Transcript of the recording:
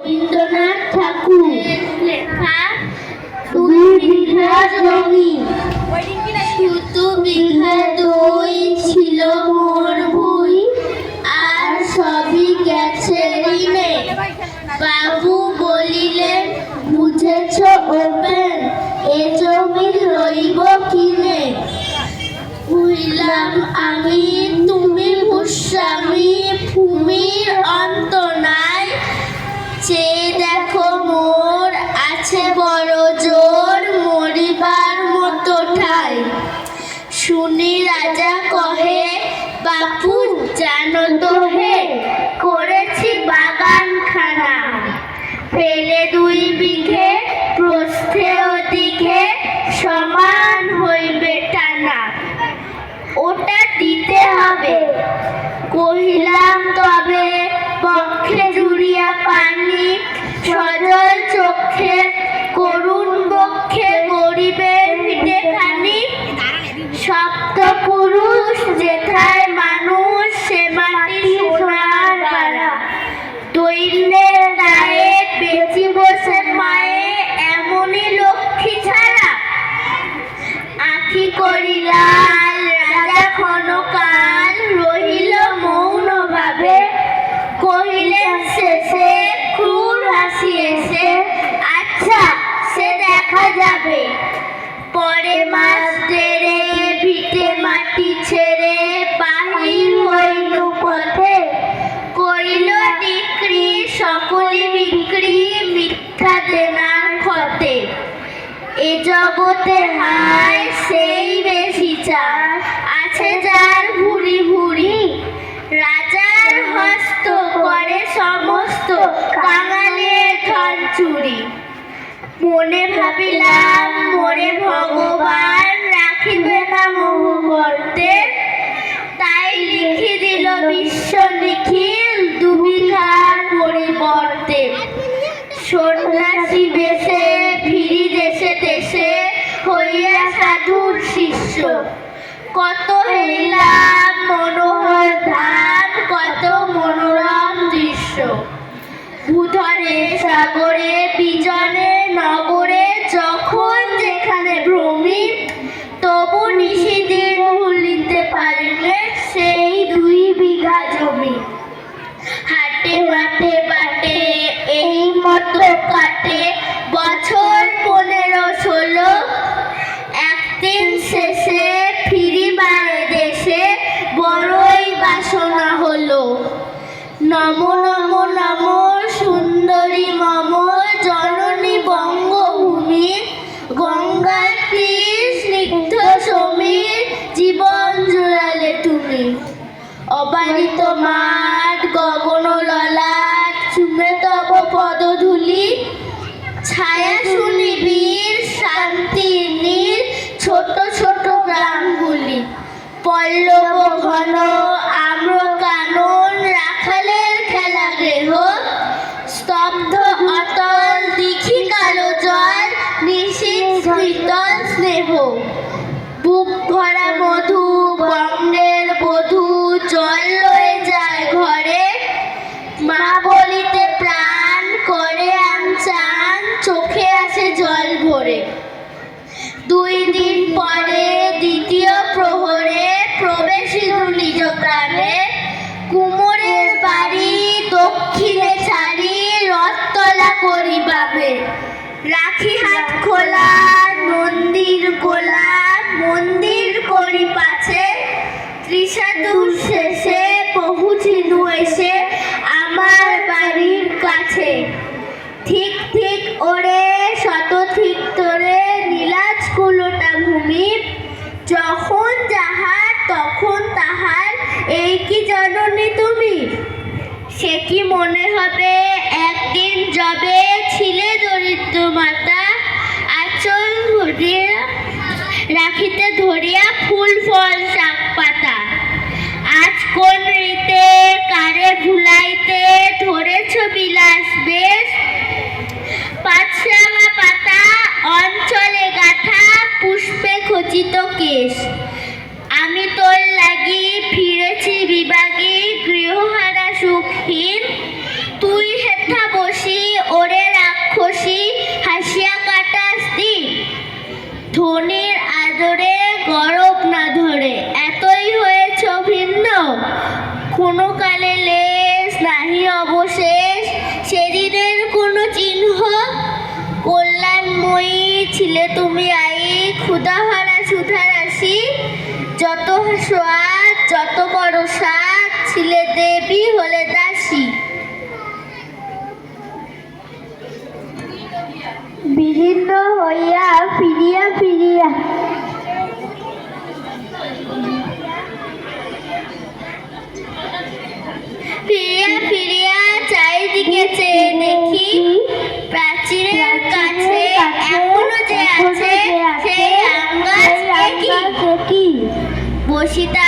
রবীন্দ্রনাথ ঠাকুর লেখা দুই বিঘা জমি শুধু বিঘা দুই ছিল মোর ভুই আর সবই গেছে ঋণে। বাবু বলিলেন বুঝেছ ওপেন এ জমি রইব কিনে। বুঝলাম আমি তুমি ভূস্বামী ভূমির অন্ত নাই। চেয়ে দেখো মোর আছে বড় জোর মরিবার মতো ঠাই। শুনি রাজা কহে বাপু জানো তো হে করেছি বাগানখানা। ফেলে দুই বিঘে প্রস্থে ওদিকে সমান হইবে টানা। ওটা দিতে হবে। কহিলাম তবে বক্ষে জুড়িয়া পানি সজল চোখে করুণ বক্ষে গরিবের ভিটে খানি। সপ্ত পুরুষ যেথায় মানুষ সে মাটি সোনার বাড়া। দৈন্যের গায়ে বেঁচি বসে মায়ে এমনই লক্ষ্মী ছাড়া। আঁখি করিলাল রাজা ক্ষণকাল রহিল মৌন ভাবে। কহিলেন শেষে ক্রূর হাসি এসে আচ্ছা সে দেখা যাবে। পরে মাস দেড়ে ভিটে মাটি ছেড়ে বাহির হইল পথে। করিল বিক্রি সকলে বিক্রি মিথ্যা দেনার ক্ষতে। এ জগতে হায় সেই বেশি চায় আছে যার ভুরি ভুরি। রাজার হস্ত করে সমস্ত কাঙালের ধন চুরি। মনে ভাবিলাম মোরে ভগবান রাখিবে না মোহ করতে। তাই লিখি দিল বিশ্ব নিখিল দুবিঘার পরিবর্তে। সন্ন্যাসী বেশে ফিরি দেশে দেশে হইয়া সাধুর শিষ্য। কত হেরিলাম মনোহর ধাম কত মনোরম দৃশ্য। ভূধরে সাগরে বিজনে নগরে যখন যেখানে ভ্রমি তবু নিশিদিন ভুলিতে পারিলে সেই দুই বিঘা জমি। হাটে মাঠে বাটে এই মতো কাটে বছর 15-16। একদিন শেষে ফিরিবার দেশে বড়ই বাসনা হলো। নম নম নম সুন্দরী মম জননী বঙ্গভূমি। গঙ্গার তীর স্নিগ্ধ সমীর জীবন জুড়ালে তুমি। অবারিত মাঠ গগন ললাট চুমে তব পদধূলি। ছায়া সুনিবিড় শান্তির নীল ছোট ছোট গ্রামগুলি। পল্লব ঘন আম্র কানন রাখালের খেলা গৃহ। স্তব্ধ অতল দিঘি কালো জল নিশীথ শীতল স্নেহ। বুক ভরা মধু বঙ্গের বধূ জল লয়ে যায় ঘরে। মা বলিতে প্রাণ করে আনচান চোখে আসে জল ভরে। 2 দিন পরে দ্বিতীয় প্রহরে প্রবেশিল নিজ গ্রামে। কুমোরের বাড়ি দক্ষিণে ছাড়ি রথতলা করি বামে। রাখি হাত খোলা নন্দীর গোলা মন্দির করি পাছে। ত্রিশাতুর শেষে পৌঁছিনু এসে আমার বাড়ির কাছে। ঠিক ঠিক ওরে শত ঠিক তোরে নীলাজ কুলোটা ভূমি। যখন যাহার তখন তাহার এই কি জননী তুমি। সে কি মনে হবে একদিন যবে ছিলে দরিদ্র মাতা। আঁচল ধরিয়া রাখিতে ধরিয়া ফুল ফল শাক পাতা। আজ কোন রীতে কারে ভুলাইতে ধরেছ বিলাস বেশ। পাঁচরাঙা পাতা অঞ্চলে গাথা পুষ্পে খচিত কেশ। আমি তোর লাগি ফিরেছি বিভাগী গৃহহারা সুখহীন। তুই হেথা বসি ছিলে তুমি আই, ক্ষুধাহারা সুধারাশি, যত সোয়াদ যত বড় স্বাদ, ছিলে দেবী হলে দাসী। বিদীর্ণ হইয়া ফিরিয়া ফিরিয়া ফিরিয়া ফিরিয়া চারিদিকে চেয়ে দেখি, প্রাচীরের কাছে এখনো যে আছে সেই আম গাছ, এ কি? বসিতা